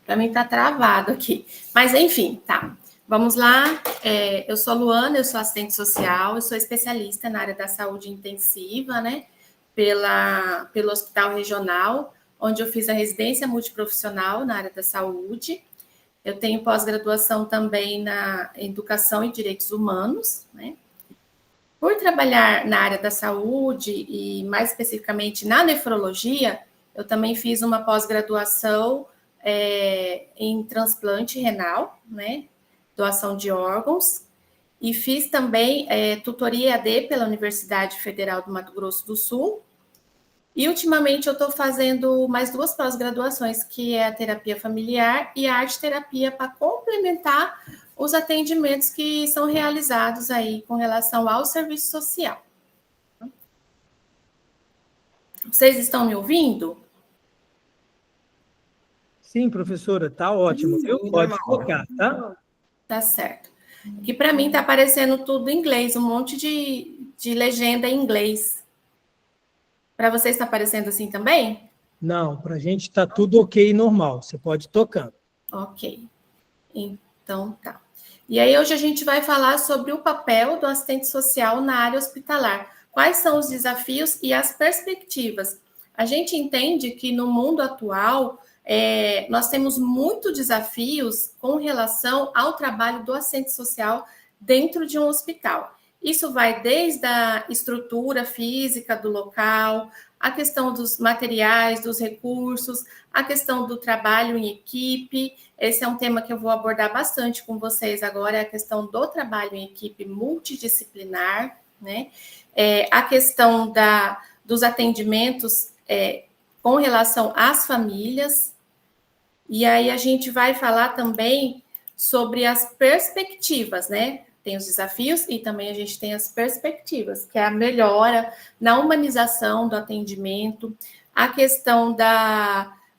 Para mim tá travado aqui. Mas, enfim, tá. Vamos lá. Eu sou a Luana, eu sou assistente social, eu sou especialista na área da saúde intensiva, né? Pelo Hospital Regional, onde eu fiz a residência multiprofissional na área da saúde. Eu tenho pós-graduação também na Educação e Direitos Humanos, né? Por trabalhar na área da saúde e mais especificamente na nefrologia, eu também fiz uma pós-graduação em transplante renal, né? Doação de órgãos, e fiz também tutoria EAD pela Universidade Federal do Mato Grosso do Sul. E ultimamente eu estou fazendo mais 2 pós-graduações, que é a terapia familiar e a arte-terapia, para complementar os atendimentos que são realizados aí com relação ao serviço social. Vocês estão me ouvindo? Sim, professora, tá ótimo, viu? Pode focar, tá? Tá certo. Que para mim tá aparecendo tudo em inglês, um monte de legenda em inglês. Para vocês está aparecendo assim também? Não, para a gente está tudo ok e normal. Você pode ir tocando. Ok. Então tá. E aí hoje a gente vai falar sobre o papel do assistente social na área hospitalar. Quais são os desafios e as perspectivas? A gente entende que no mundo atual nós temos muitos desafios com relação ao trabalho do assistente social dentro de um hospital. Isso vai desde a estrutura física do local, a questão dos materiais, dos recursos, a questão do trabalho em equipe. Esse é um tema que eu vou abordar bastante com vocês agora, é a questão do trabalho em equipe multidisciplinar, né? A questão dos atendimentos com relação às famílias. E aí a gente vai falar também sobre as perspectivas, né? Tem os desafios e também a gente tem as perspectivas, que é a melhora na humanização do atendimento, a questão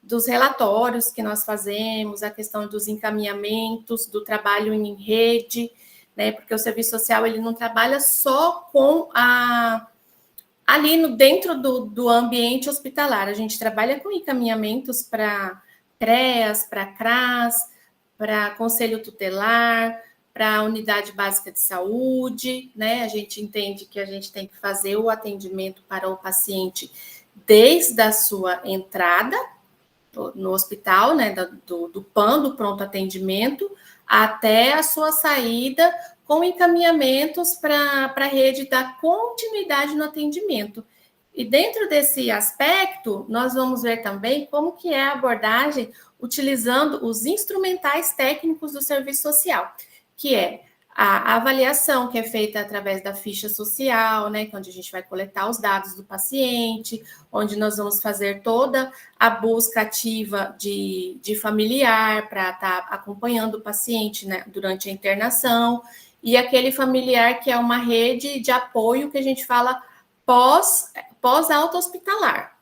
dos relatórios que nós fazemos, a questão dos encaminhamentos, do trabalho em rede, né? Porque o serviço social ele não trabalha só com dentro do ambiente hospitalar, a gente trabalha com encaminhamentos para CREAS, para CRAS, para Conselho Tutelar, para a Unidade Básica de Saúde, né? A gente entende que a gente tem que fazer o atendimento para o paciente desde a sua entrada no hospital, né? Do PAN, do pronto atendimento, até a sua saída, com encaminhamentos para a rede da continuidade no atendimento. E dentro desse aspecto, nós vamos ver também como que é a abordagem utilizando os instrumentais técnicos do serviço social, que é a avaliação que é feita através da ficha social, né, onde a gente vai coletar os dados do paciente, onde nós vamos fazer toda a busca ativa de familiar para estar acompanhando o paciente, né, durante a internação, e aquele familiar que é uma rede de apoio que a gente fala pós-alta hospitalar.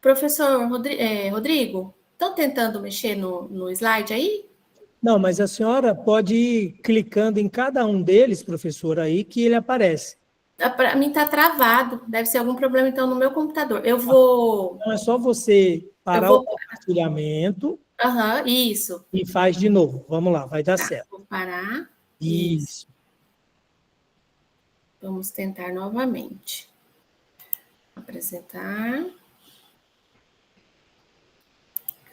Professor Rodrigo, estão tentando mexer no slide aí? Não, mas a senhora pode ir clicando em cada um deles, professora, aí que ele aparece. Para mim está travado, deve ser algum problema então no meu computador. Eu vou... Então é só você parar o compartilhamento isso. E faz de novo. Vamos lá, vai dar Tá, certo. vou parar. Isso. Vamos tentar novamente. Apresentar.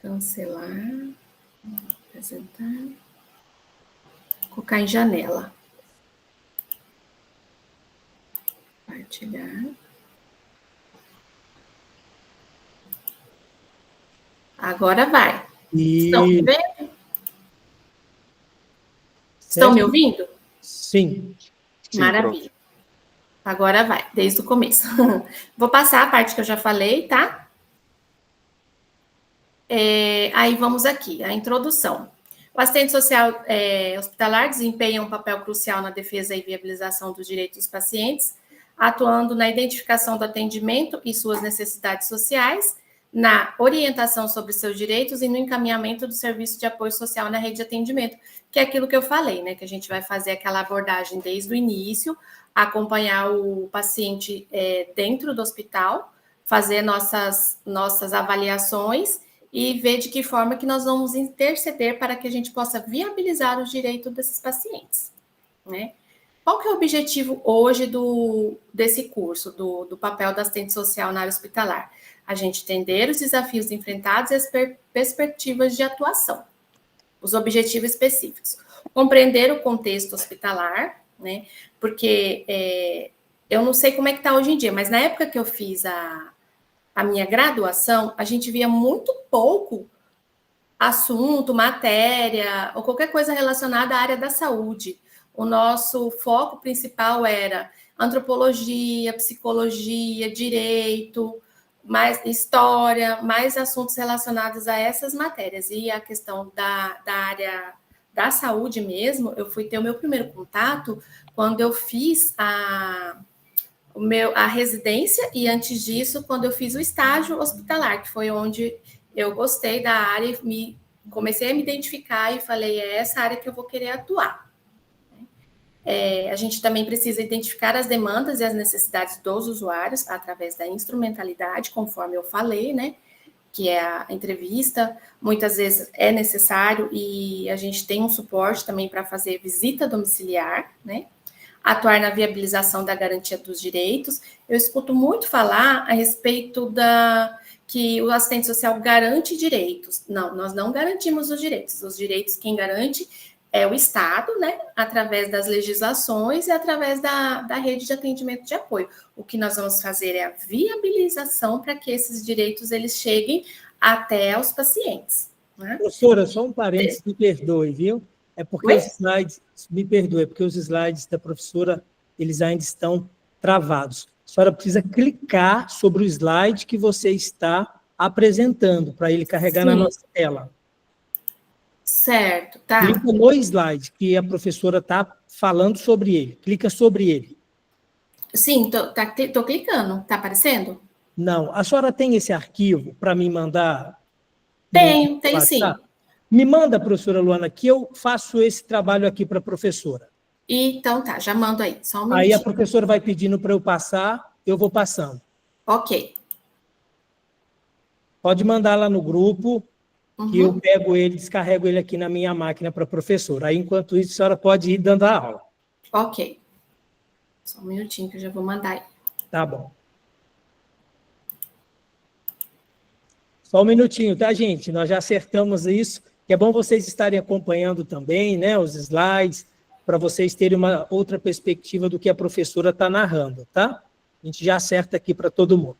Cancelar. Apresentar. Colocar em janela. Compartilhar. Agora vai. Estão me vendo? Estão me ouvindo? Sim. Maravilha. Agora vai, desde o começo. Vou passar a parte que eu já falei, tá? Aí vamos aqui, a introdução. O assistente social hospitalar desempenha um papel crucial na defesa e viabilização dos direitos dos pacientes, atuando na identificação do atendimento e suas necessidades sociais, na orientação sobre seus direitos e no encaminhamento do serviço de apoio social na rede de atendimento, que é aquilo que eu falei, né? Que a gente vai fazer aquela abordagem desde o início, acompanhar o paciente dentro do hospital, fazer nossas avaliações e ver de que forma que nós vamos interceder para que a gente possa viabilizar os direitos desses pacientes, né? Qual que é o objetivo hoje desse curso, do papel do assistente social na área hospitalar? A gente entender os desafios enfrentados e as perspectivas de atuação. Os objetivos específicos. Compreender o contexto hospitalar, né? Porque eu não sei como é que está hoje em dia, mas na época que eu fiz a minha graduação, a gente via muito pouco assunto, matéria, ou qualquer coisa relacionada à área da saúde. O nosso foco principal era antropologia, psicologia, direito, mais história, mais assuntos relacionados a essas matérias. E a questão da área da saúde mesmo, eu fui ter o meu primeiro contato quando eu fiz a residência, e antes disso, quando eu fiz o estágio hospitalar, que foi onde eu gostei da área e comecei a me identificar e falei, é essa área que eu vou querer atuar. A gente também precisa identificar as demandas e as necessidades dos usuários através da instrumentalidade, conforme eu falei, né? Que é a entrevista, muitas vezes é necessário e a gente tem um suporte também para fazer visita domiciliar, né? Atuar na viabilização da garantia dos direitos. Eu escuto muito falar a respeito que o assistente social garante direitos. Não, nós não garantimos os direitos. Os direitos quem garante é o Estado, né, através das legislações e através da rede de atendimento de apoio. O que nós vamos fazer é a viabilização para que esses direitos eles cheguem até os pacientes. Né? Professora, só um parênteses, me perdoe, viu? É porque os slides, me perdoe, é porque os slides da professora, eles ainda estão travados. A senhora precisa clicar sobre o slide que você está apresentando, para ele carregar na nossa tela. Certo, tá. Clica no slide que a professora está falando sobre ele. Clica sobre ele. Sim, tô clicando. Tá aparecendo? Não. A senhora tem esse arquivo para me mandar? Tenho sim. Me manda, professora Luana, que eu faço esse trabalho aqui para a professora. Então tá, já mando aí, só um minutinho. Aí a professora vai pedindo para eu passar, eu vou passando. Ok. Pode mandar lá no grupo, que eu pego ele, descarrego ele aqui na minha máquina para a professora. Aí, enquanto isso, a senhora pode ir dando a aula. Ok. Só um minutinho que eu já vou mandar aí. Tá bom. Só um minutinho, tá, gente? Nós já acertamos isso, que é bom vocês estarem acompanhando também, né, os slides, para vocês terem uma outra perspectiva do que a professora está narrando, tá? A gente já acerta aqui para todo mundo.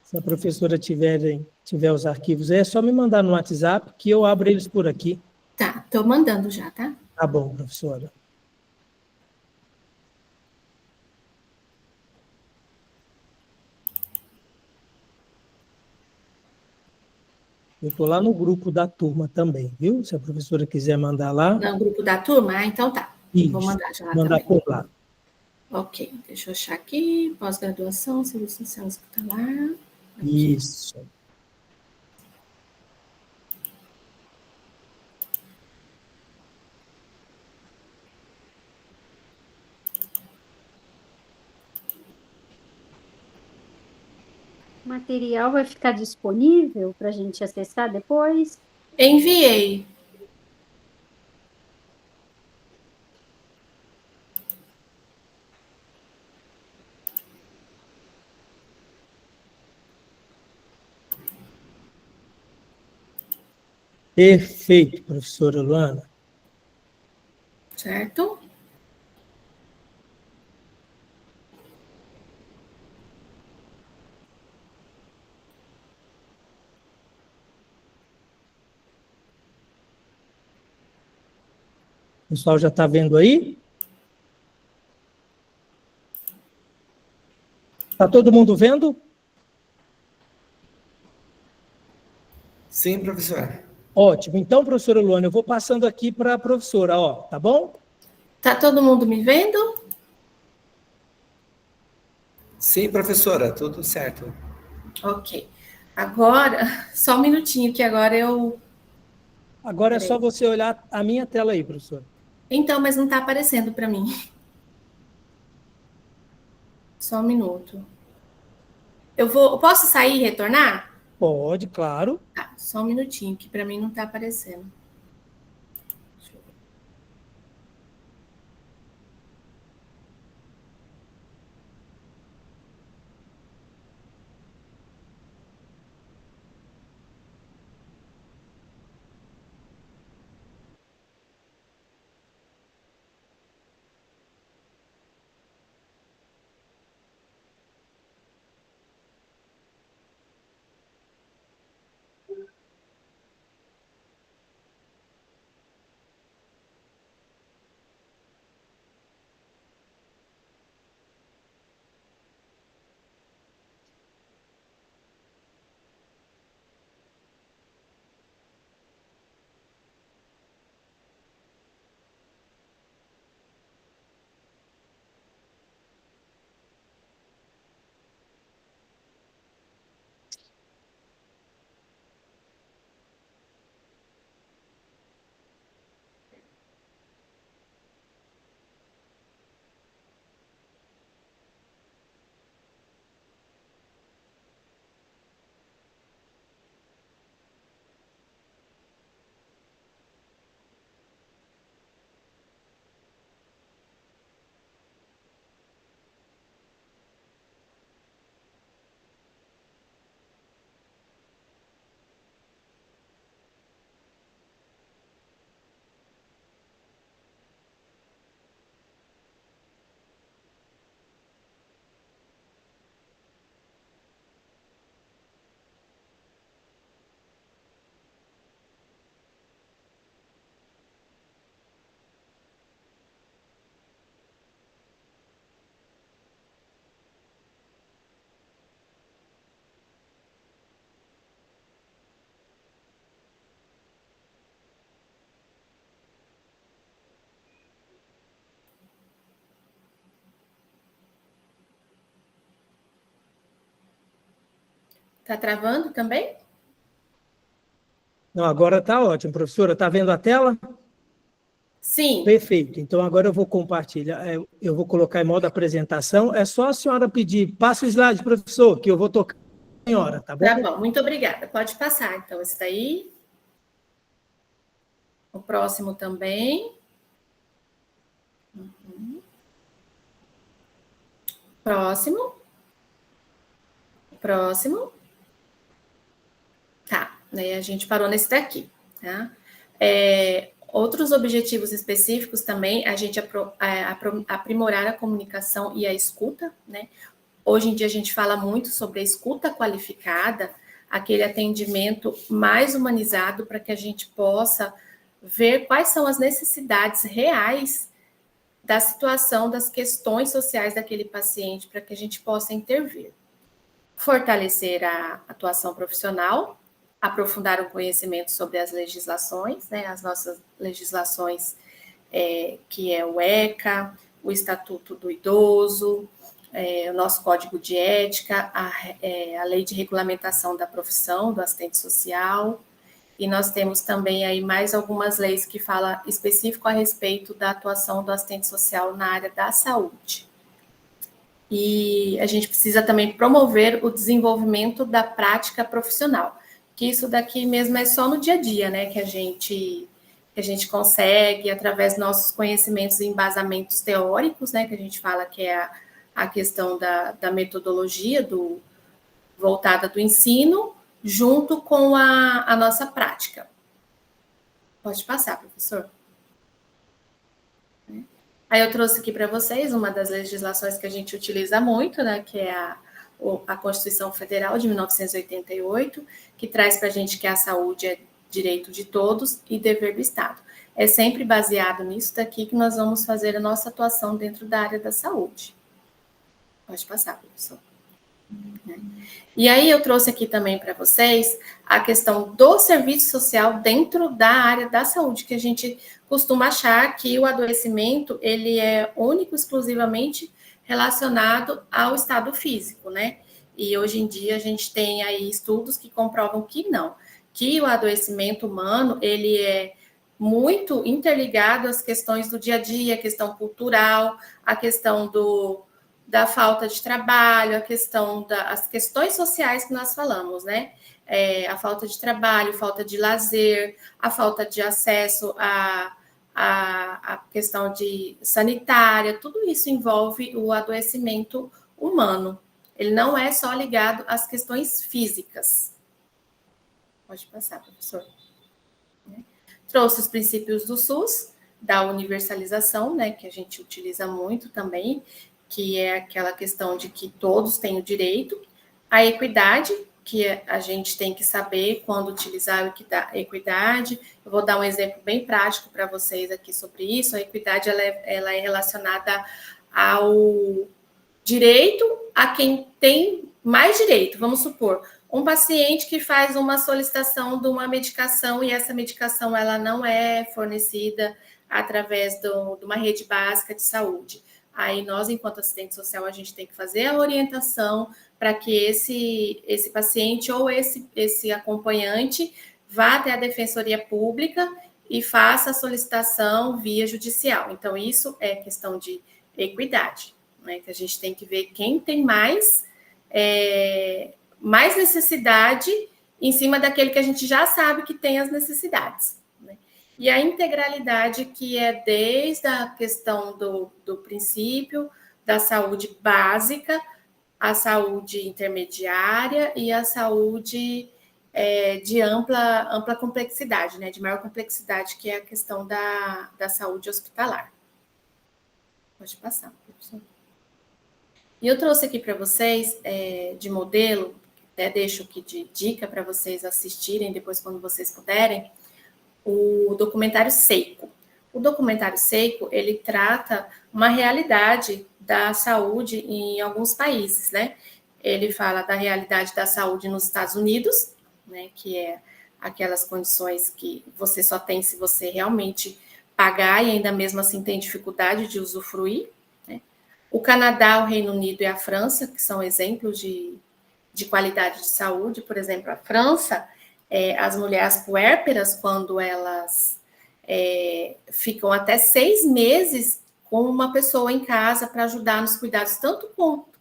Se a professora tiver os arquivos, é só me mandar no WhatsApp que eu abro eles por aqui. Tá, estou mandando já, tá? Tá bom, professora. Eu estou lá no grupo da turma também, viu? Se a professora quiser mandar lá. No grupo da turma? Ah, então tá. Isso, vou mandar já lá mandar também. por lá. Ok, deixa eu achar aqui. Pós-graduação, serviço social hospitalar. Aqui. Isso. O material vai ficar disponível para a gente acessar depois? Enviei. Perfeito, professora Luana. Certo? O pessoal já está vendo aí? Está todo mundo vendo? Sim, professora. Ótimo. Então, professora Luana, eu vou passando aqui para a professora, ó, tá bom? Tá todo mundo me vendo? Sim, professora, tudo certo. Ok. Agora, só um minutinho, que agora eu... Agora é só Peraí. você olhar a minha tela aí, professor. Então, mas não está aparecendo para mim. Só um minuto. Eu posso sair e retornar? Pode, claro. Tá, só um minutinho, que para mim não está aparecendo. Tá travando também? Não, agora está ótimo, professora. Está vendo a tela? Sim. Perfeito. Então, agora eu vou compartilhar, eu vou colocar em modo apresentação. É só a senhora pedir, passa o slide, professor, que eu vou tocar a senhora, tá bom? Tá bom, muito obrigada. Pode passar, então, esse daí. O próximo também. Próximo. Próximo. Tá, né? A gente parou nesse daqui, tá? Outros objetivos específicos também, a gente aprimorar a comunicação e a escuta, né? Hoje em dia a gente fala muito sobre a escuta qualificada, aquele atendimento mais humanizado para que a gente possa ver quais são as necessidades reais da situação, das questões sociais daquele paciente, para que a gente possa intervir. Fortalecer a atuação profissional, aprofundar o conhecimento sobre as legislações, né, as nossas legislações, que é o ECA, o Estatuto do Idoso, o nosso Código de Ética, a Lei de Regulamentação da Profissão do Assistente Social, e nós temos também aí mais algumas leis que falam específico a respeito da atuação do assistente social na área da saúde. E a gente precisa também promover o desenvolvimento da prática profissional, que isso daqui mesmo é só no dia a dia, né, que a gente consegue, através dos nossos conhecimentos e embasamentos teóricos, né, que a gente fala que é a questão da metodologia voltada do ensino, junto com a nossa prática. Pode passar, professor. Aí eu trouxe aqui para vocês uma das legislações que a gente utiliza muito, né, que é a Constituição Federal de 1988, que traz para a gente que a saúde é direito de todos e dever do Estado. É sempre baseado nisso daqui que nós vamos fazer a nossa atuação dentro da área da saúde. Pode passar, professor. E aí eu trouxe aqui também para vocês a questão do serviço social dentro da área da saúde, que a gente costuma achar que o adoecimento ele é único, exclusivamente relacionado ao estado físico, né? E hoje em dia a gente tem aí estudos que comprovam que não, que o adoecimento humano, ele é muito interligado às questões do dia a dia, a questão cultural, a questão da falta de trabalho, a questão das questões sociais que nós falamos, né? A falta de trabalho, falta de lazer, a falta de acesso a questão de sanitária, tudo isso envolve o adoecimento humano. Ele não é só ligado às questões físicas. Pode passar, professor. Trouxe os princípios do SUS, da universalização, né, que a gente utiliza muito também, que é aquela questão de que todos têm o direito, a equidade, que a gente tem que saber quando utilizar a equidade. Eu vou dar um exemplo bem prático para vocês aqui sobre isso. A equidade ela é relacionada ao direito a quem tem mais direito. Vamos supor, um paciente que faz uma solicitação de uma medicação e essa medicação ela não é fornecida através de uma rede básica de saúde. Aí nós, enquanto assistente social, a gente tem que fazer a orientação para que esse paciente ou esse acompanhante vá até a Defensoria Pública e faça a solicitação via judicial. Então, isso é questão de equidade, né? Que a gente tem que ver quem tem mais necessidade em cima daquele que a gente já sabe que tem as necessidades, né? E a integralidade, que é desde a questão do princípio da saúde básica, a saúde intermediária e a saúde de ampla complexidade, né? De maior complexidade, que é a questão da saúde hospitalar. Pode passar, professor. E eu trouxe aqui para vocês, de modelo, até deixo aqui de dica para vocês assistirem depois, quando vocês puderem, o documentário Seiko. O documentário Seiko, ele trata uma realidade da saúde em alguns países, né? Ele fala da realidade da saúde nos Estados Unidos, né? Que é aquelas condições que você só tem se você realmente pagar e ainda mesmo assim tem dificuldade de usufruir, né? O Canadá, o Reino Unido e a França, que são exemplos de qualidade de saúde. Por exemplo, a França, as mulheres puérperas, quando elas ficam até 6 meses com uma pessoa em casa para ajudar nos cuidados, tanto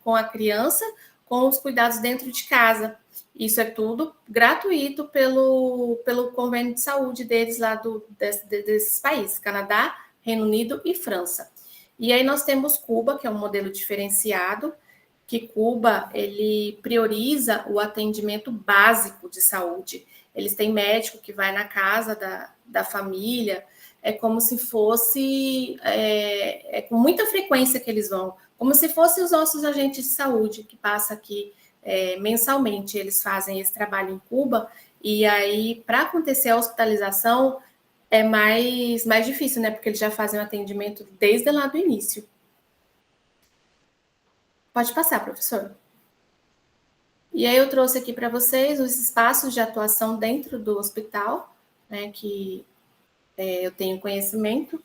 com a criança, com os cuidados dentro de casa. Isso é tudo gratuito pelo convênio de saúde deles lá desses países, Canadá, Reino Unido e França. E aí nós temos Cuba, que é um modelo diferenciado, que Cuba, ele prioriza o atendimento básico de saúde. Eles têm médico que vai na casa da família, é como se fosse, com muita frequência que eles vão, como se fossem os nossos agentes de saúde, que passa aqui mensalmente. Eles fazem esse trabalho em Cuba, e aí, para acontecer a hospitalização, é mais difícil, né? Porque eles já fazem o atendimento desde lá do início. Pode passar, professor. E aí eu trouxe aqui para vocês os espaços de atuação dentro do hospital, né, que eu tenho conhecimento.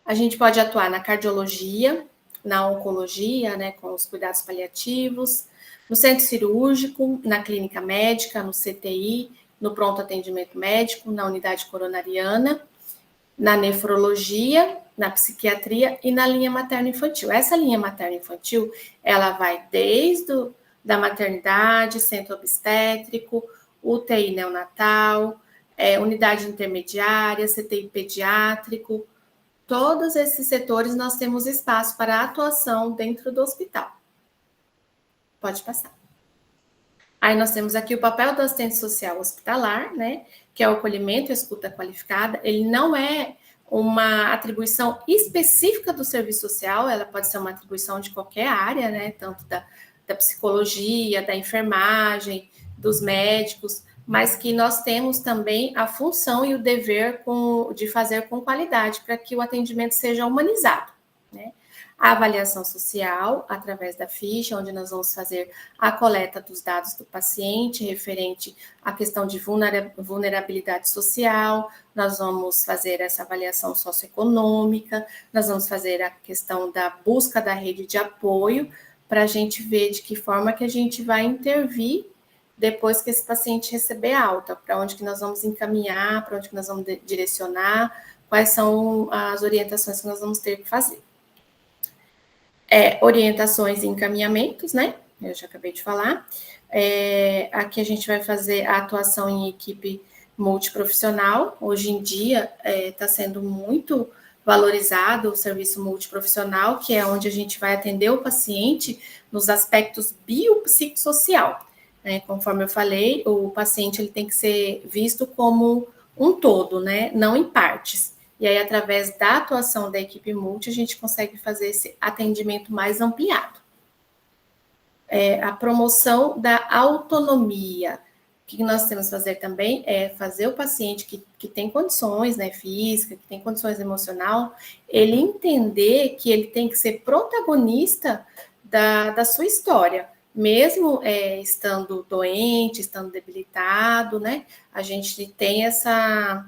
A gente pode atuar na cardiologia, na oncologia, né, com os cuidados paliativos, no centro cirúrgico, na clínica médica, no CTI, no pronto atendimento médico, na unidade coronariana, na nefrologia, na psiquiatria e na linha materno-infantil. Essa linha materno-infantil, ela vai desde da maternidade, centro obstétrico, UTI neonatal, unidade intermediária, CTI pediátrico. Todos esses setores nós temos espaço para atuação dentro do hospital. Pode passar. Aí nós temos aqui o papel do assistente social hospitalar, né, que é o acolhimento e escuta qualificada. Ele não é uma atribuição específica do serviço social, ela pode ser uma atribuição de qualquer área, né, tanto da psicologia, da enfermagem, dos médicos, mas que nós temos também a função e o dever de fazer com qualidade, para que o atendimento seja humanizado, né? A avaliação social, através da ficha, onde nós vamos fazer a coleta dos dados do paciente, referente à questão de vulnerabilidade social, nós vamos fazer essa avaliação socioeconômica, nós vamos fazer a questão da busca da rede de apoio, para a gente ver de que forma que a gente vai intervir depois que esse paciente receber alta, para onde que nós vamos encaminhar, para onde que nós vamos direcionar, quais são as orientações que nós vamos ter que fazer. Orientações e encaminhamentos, né? Eu já acabei de falar. Aqui a gente vai fazer a atuação em equipe multiprofissional. Hoje em dia está sendo muito valorizado o serviço multiprofissional, que é onde a gente vai atender o paciente nos aspectos biopsicossocial. Conforme eu falei, o paciente ele tem que ser visto como um todo, né? Não em partes. E aí, através da atuação da equipe multi, a gente consegue fazer esse atendimento mais ampliado. A promoção da autonomia. O que nós temos que fazer também é fazer o paciente que tem condições, né, física, que tem condições emocional, ele entender que ele tem que ser protagonista da sua história. Mesmo estando doente, estando debilitado, né, a gente tem essa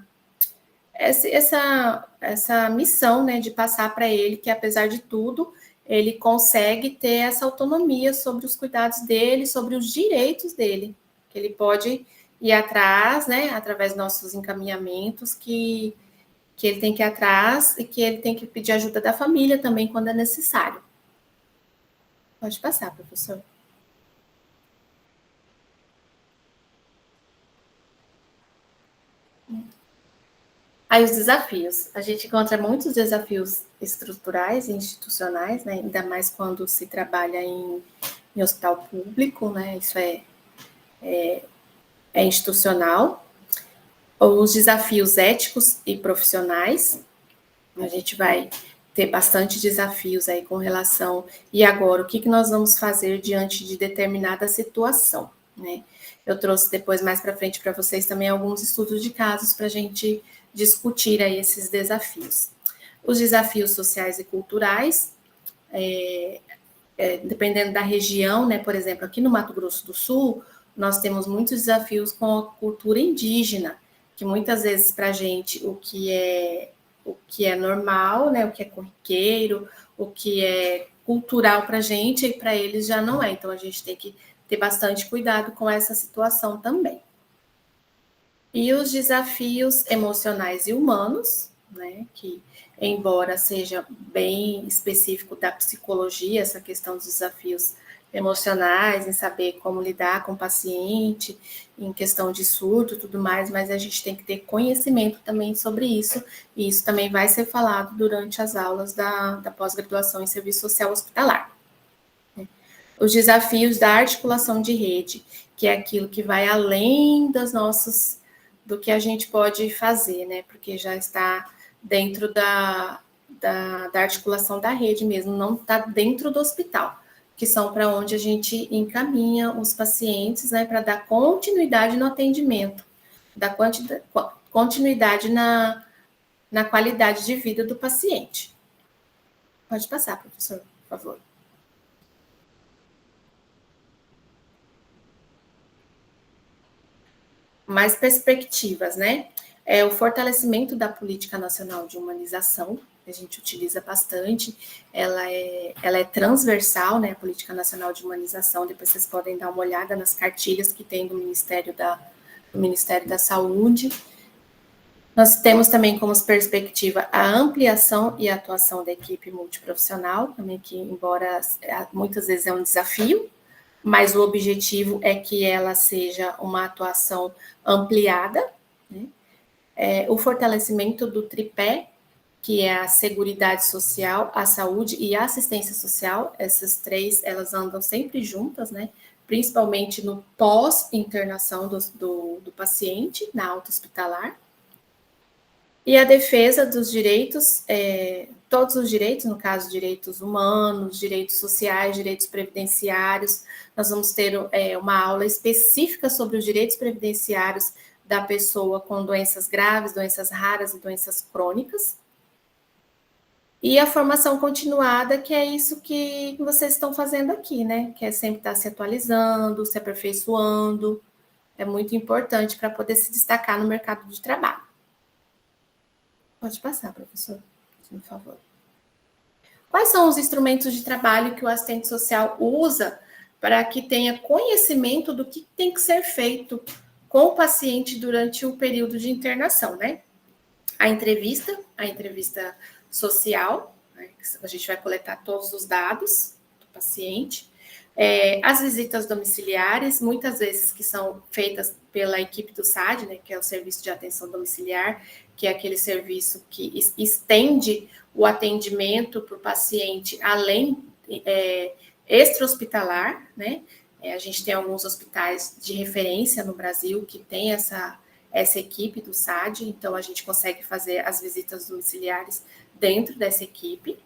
missão, né, de passar para ele que, apesar de tudo, ele consegue ter essa autonomia sobre os cuidados dele, sobre os direitos dele, que ele pode ir atrás, né, através dos nossos encaminhamentos, que ele tem que ir atrás e que ele tem que pedir ajuda da família também quando é necessário. Pode passar, professor. Aí os desafios. A gente encontra muitos desafios estruturais e institucionais, né? Ainda mais quando se trabalha em hospital público, né? Isso é institucional. Os desafios éticos e profissionais. A gente vai ter bastante desafios aí com relação... E agora, o que nós vamos fazer diante de determinada situação, né? Eu trouxe depois, mais para frente, para vocês também alguns estudos de casos para a gente discutir aí esses desafios. Os desafios sociais e culturais, dependendo da região, né? Por exemplo, aqui no Mato Grosso do Sul, nós temos muitos desafios com a cultura indígena, que muitas vezes para a gente o que é normal, né? O que é corriqueiro, o que é cultural para a gente, e para eles já não é. Então, a gente tem que ter bastante cuidado com essa situação também. E os desafios emocionais e humanos, né, que, embora seja bem específico da psicologia, essa questão dos desafios emocionais, em saber como lidar com o paciente, em questão de surto e tudo mais, mas a gente tem que ter conhecimento também sobre isso, e isso também vai ser falado durante as aulas da pós-graduação em serviço social hospitalar. Os desafios da articulação de rede, que é aquilo que vai além do que a gente pode fazer, né? Porque já está dentro da articulação da rede mesmo, não está dentro do hospital, que são para onde a gente encaminha os pacientes, né? Para dar continuidade no atendimento, dar continuidade na qualidade de vida do paciente. Pode passar, professor, por favor. Mais perspectivas, né? O fortalecimento da Política Nacional de Humanização, que a gente utiliza bastante, ela é transversal, né? A Política Nacional de Humanização, depois vocês podem dar uma olhada nas cartilhas que tem do Ministério da Saúde. Nós temos também como perspectiva a ampliação e atuação da equipe multiprofissional, também que, embora muitas vezes é um desafio, mas o objetivo é que ela seja uma atuação ampliada, né? O fortalecimento do tripé, que é a seguridade social, a saúde e a assistência social. Essas três, elas andam sempre juntas, né? Principalmente no pós-internação do paciente, na alta hospitalar. E a defesa dos direitos, todos os direitos, no caso, direitos humanos, direitos sociais, direitos previdenciários. Nós vamos ter uma aula específica sobre os direitos previdenciários da pessoa com doenças graves, doenças raras e doenças crônicas. E a formação continuada, que é isso que vocês estão fazendo aqui, né? Que é sempre estar se atualizando, se aperfeiçoando. É muito importante para poder se destacar no mercado de trabalho. Pode passar, professor, por favor. Quais são os instrumentos de trabalho que o assistente social usa para que tenha conhecimento do que tem que ser feito com o paciente durante o período de internação, né? A entrevista social, né? A gente vai coletar todos os dados do paciente, as visitas domiciliares, muitas vezes que são feitas pela equipe do SAD, né, que é o Serviço de Atenção Domiciliar, que é aquele serviço que estende o atendimento para o paciente além extra-hospitalar, né? A gente tem alguns hospitais de referência no Brasil que tem essa equipe do SAD, então a gente consegue fazer as visitas domiciliares dentro dessa equipe.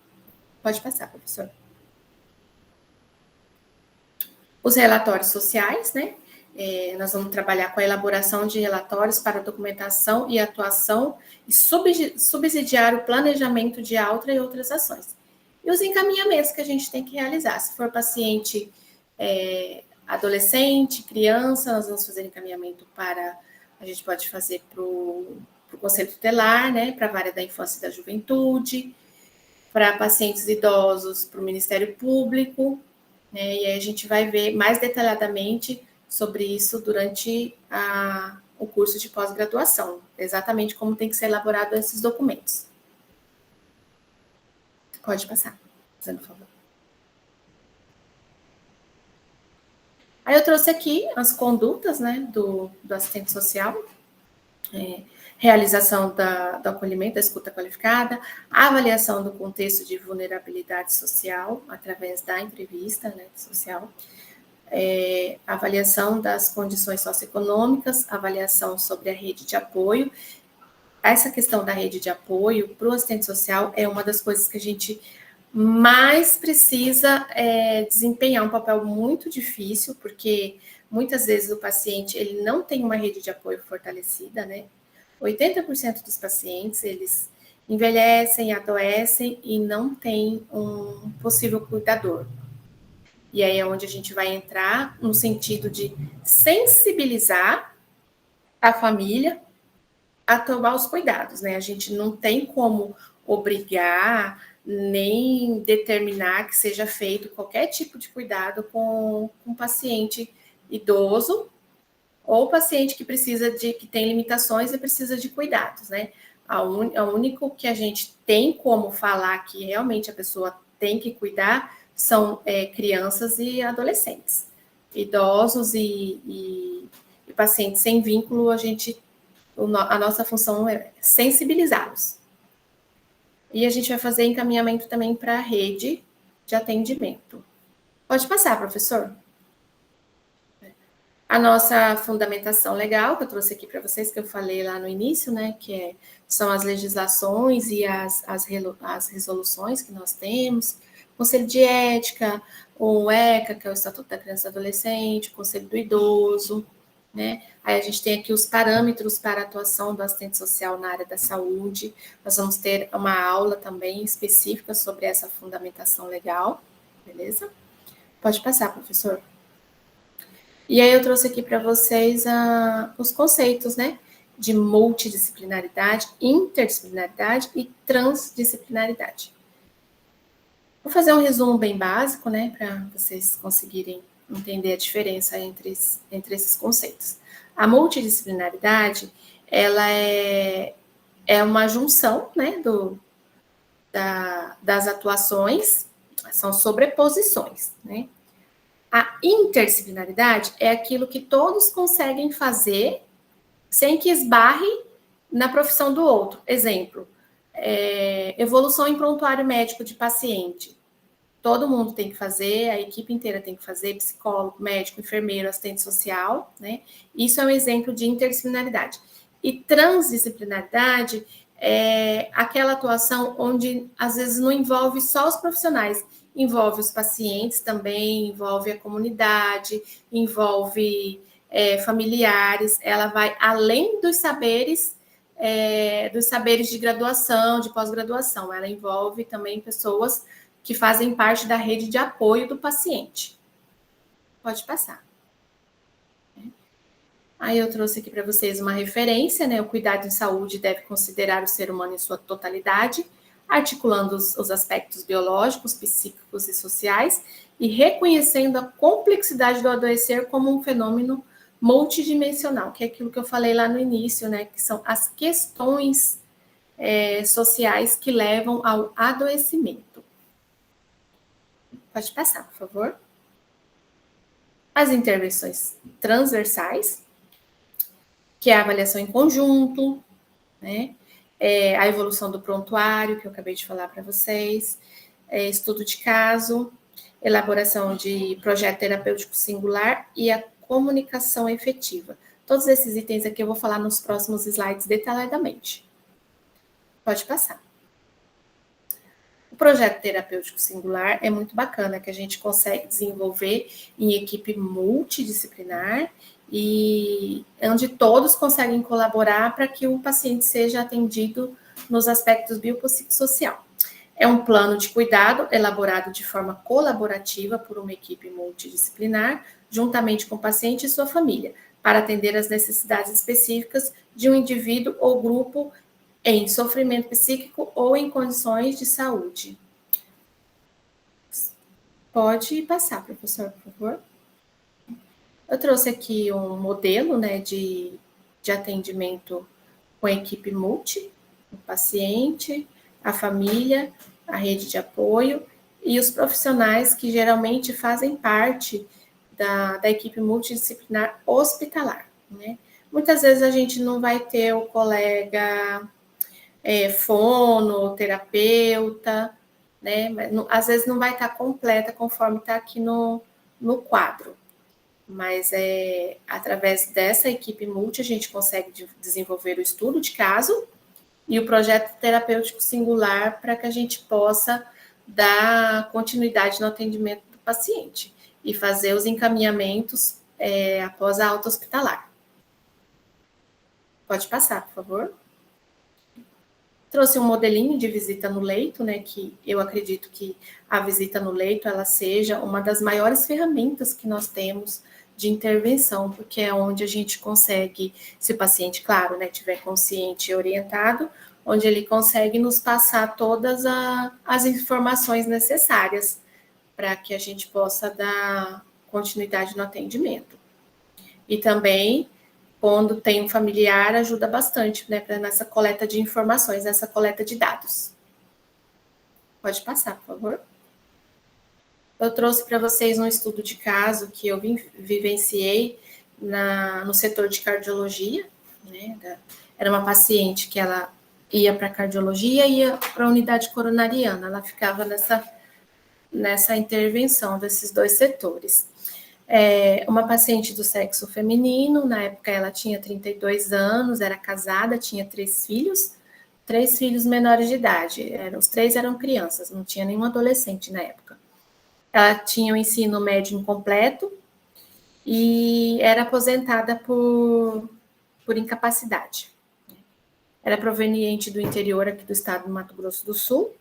Pode passar, professor. Os relatórios sociais, né? Nós vamos trabalhar com a elaboração de relatórios para documentação e atuação e subsidiar o planejamento de alta e outras ações. E os encaminhamentos que a gente tem que realizar. Se for paciente adolescente, criança, nós vamos fazer encaminhamento para... A gente pode fazer para o Conselho Tutelar, né? Para a Vara da Infância e da Juventude, para pacientes idosos, para o Ministério Público, né? E aí a gente vai ver mais detalhadamente sobre isso durante o curso de pós-graduação, exatamente como tem que ser elaborado esses documentos. Pode passar, fazendo favor. Aí eu trouxe aqui as condutas, né, do assistente social, realização do acolhimento, da escuta qualificada, avaliação do contexto de vulnerabilidade social, através da entrevista, né, social, avaliação das condições socioeconômicas, avaliação sobre a rede de apoio. Essa questão da rede de apoio para o assistente social é uma das coisas que a gente mais precisa desempenhar um papel muito difícil, porque muitas vezes o paciente ele não tem uma rede de apoio fortalecida, né? 80% dos pacientes, eles envelhecem, adoecem e não tem um possível cuidador. E aí é onde a gente vai entrar no sentido de sensibilizar a família a tomar os cuidados, né? A gente não tem como obrigar nem determinar que seja feito qualquer tipo de cuidado com um paciente idoso ou paciente que que tem limitações e precisa de cuidados, né? O único que a gente tem como falar que realmente a pessoa tem que cuidar são crianças e adolescentes. Idosos e pacientes sem vínculo, a nossa função é sensibilizá-los. E a gente vai fazer encaminhamento também para a rede de atendimento. Pode passar, professor. A nossa fundamentação legal, que eu trouxe aqui para vocês, que eu falei lá no início, né, que são as legislações e as resoluções que nós temos, Conselho de Ética, o ECA, que é o Estatuto da Criança e Adolescente, o Conselho do Idoso, né? Aí a gente tem aqui os parâmetros para a atuação do assistente social na área da saúde. Nós vamos ter uma aula também específica sobre essa fundamentação legal, beleza? Pode passar, professor. E aí eu trouxe aqui para vocês os conceitos, né? De multidisciplinaridade, interdisciplinaridade e transdisciplinaridade. Vou fazer um resumo bem básico, né? Para vocês conseguirem entender a diferença entre esses conceitos. A multidisciplinaridade, ela é uma junção, né, das atuações, são sobreposições, né? A interdisciplinaridade é aquilo que todos conseguem fazer sem que esbarre na profissão do outro. Exemplo, evolução em prontuário médico de paciente. Todo mundo tem que fazer, a equipe inteira tem que fazer, psicólogo, médico, enfermeiro, assistente social, né? Isso é um exemplo de interdisciplinaridade. E transdisciplinaridade é aquela atuação onde, às vezes, não envolve só os profissionais, envolve os pacientes também, envolve a comunidade, envolve familiares, ela vai além dos saberes dos saberes de graduação, de pós-graduação. Ela envolve também pessoas que fazem parte da rede de apoio do paciente. Pode passar. Aí eu trouxe aqui para vocês uma referência, né? O cuidado em saúde deve considerar o ser humano em sua totalidade, articulando os aspectos biológicos, psíquicos e sociais, e reconhecendo a complexidade do adoecer como um fenômeno multidimensional, que é aquilo que eu falei lá no início, né? Que são as questões sociais que levam ao adoecimento. Pode passar, por favor. As intervenções transversais, que é a avaliação em conjunto, né? A evolução do prontuário, que eu acabei de falar para vocês, estudo de caso, elaboração de projeto terapêutico singular e a comunicação efetiva. Todos esses itens aqui eu vou falar nos próximos slides detalhadamente. Pode passar. O projeto terapêutico singular é muito bacana, que a gente consegue desenvolver em equipe multidisciplinar e onde todos conseguem colaborar para que o paciente seja atendido nos aspectos biopsicossocial. É um plano de cuidado elaborado de forma colaborativa por uma equipe multidisciplinar, juntamente com o paciente e sua família, para atender às necessidades específicas de um indivíduo ou grupo em sofrimento psíquico ou em condições de saúde. Pode passar, professor, por favor. Eu trouxe aqui um modelo, né, de atendimento com a equipe multi, o paciente, a família, a rede de apoio e os profissionais que geralmente fazem parte da equipe multidisciplinar hospitalar, né? Muitas vezes a gente não vai ter o colega fonoterapeuta, né? Às vezes não vai estar completa conforme está aqui no quadro. Mas através dessa equipe multi a gente consegue desenvolver o estudo de caso e o projeto terapêutico singular para que a gente possa dar continuidade no atendimento do paciente e fazer os encaminhamentos após a alta hospitalar. Pode passar, por favor. Trouxe um modelinho de visita no leito, né, que eu acredito que a visita no leito ela seja uma das maiores ferramentas que nós temos de intervenção, porque é onde a gente consegue, se o paciente, claro, né, tiver consciente e orientado, onde ele consegue nos passar todas as informações necessárias para que a gente possa dar continuidade no atendimento. E também, quando tem um familiar, ajuda bastante, né, nessa coleta de informações, nessa coleta de dados. Pode passar, por favor. Eu trouxe para vocês um estudo de caso que eu vivenciei no setor de cardiologia, né? Era uma paciente que ela ia para cardiologia e ia para a unidade coronariana, ela ficava nessa intervenção desses dois setores. Uma paciente do sexo feminino, na época ela tinha 32 anos, era casada, tinha 3 filhos menores de idade, os 3 eram crianças, não tinha nenhum adolescente na época. Ela tinha o ensino médio incompleto e era aposentada por incapacidade. Era proveniente do interior aqui do estado do Mato Grosso do Sul.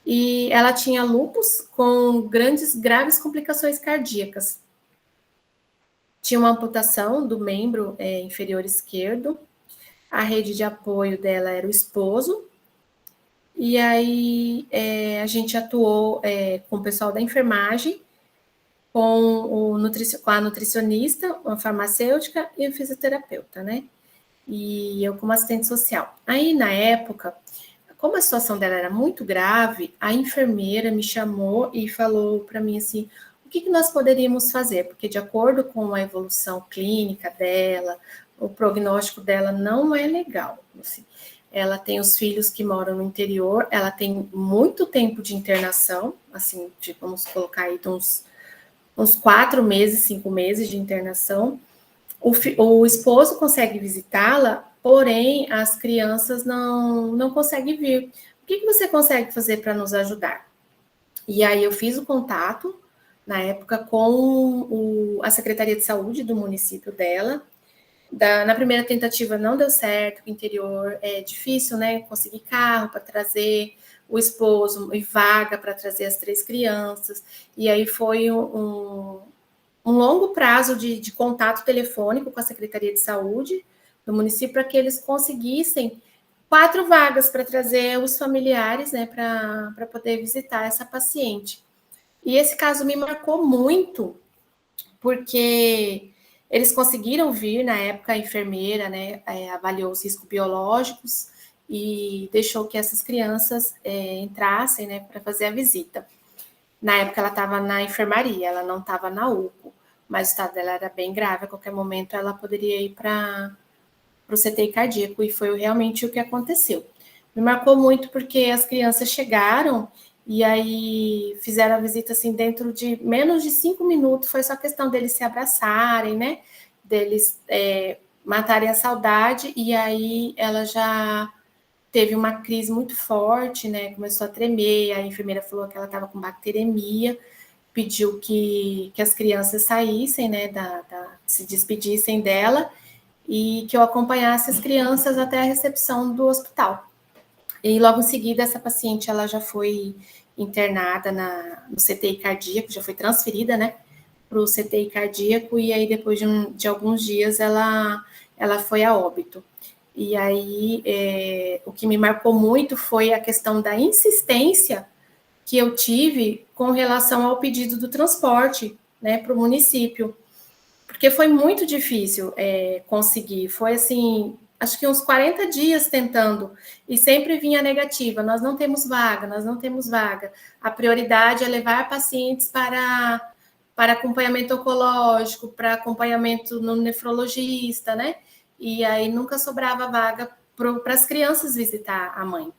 E ela tinha lúpus com graves complicações cardíacas. Tinha uma amputação do membro inferior esquerdo. A rede de apoio dela era o esposo. E aí a gente atuou com o pessoal da enfermagem, com a nutricionista, uma farmacêutica e o fisioterapeuta, né? E eu como assistente social. Aí, na época, como a situação dela era muito grave, a enfermeira me chamou e falou para mim assim, o que nós poderíamos fazer? Porque de acordo com a evolução clínica dela, o prognóstico dela não é legal, assim. Ela tem os filhos que moram no interior, ela tem muito tempo de internação, assim, vamos colocar aí uns 4 meses, 5 meses de internação. O esposo consegue visitá-la, porém as crianças não conseguem vir. O que você consegue fazer para nos ajudar? E aí eu fiz o contato, na época, com a Secretaria de Saúde do município dela, Na primeira tentativa não deu certo, o interior é difícil, né? Conseguir carro para trazer o esposo e vaga para trazer as 3 crianças. E aí foi um longo prazo de contato telefônico com a Secretaria de Saúde do município para que eles conseguissem 4 vagas para trazer os familiares, né, para poder visitar essa paciente. E esse caso me marcou muito, porque eles conseguiram vir, na época a enfermeira, né, avaliou os riscos biológicos e deixou que essas crianças entrassem, né, para fazer a visita. Na época ela estava na enfermaria, ela não estava na UPA, mas o estado dela era bem grave, a qualquer momento ela poderia ir para o CTI cardíaco, e foi realmente o que aconteceu. Me marcou muito porque as crianças chegaram e aí fizeram a visita assim dentro de menos de 5 minutos, foi só questão deles se abraçarem, né? Deles matarem a saudade, e aí ela já teve uma crise muito forte, né? Começou a tremer, a enfermeira falou que ela estava com bacteremia, pediu que as crianças saíssem, né? Se despedissem dela e que eu acompanhasse as crianças até a recepção do hospital. E logo em seguida, essa paciente ela já foi internada no CTI cardíaco, já foi transferida, né, para o CTI cardíaco, e aí depois de alguns dias ela foi a óbito. E aí o que me marcou muito foi a questão da insistência que eu tive com relação ao pedido do transporte, né, para o município, porque foi muito difícil conseguir. Foi assim, acho que uns 40 dias tentando, e sempre vinha negativa: nós não temos vaga, nós não temos vaga. A prioridade é levar pacientes para acompanhamento oncológico, para acompanhamento no nefrologista, né? E aí nunca sobrava vaga para as crianças visitar a mãe.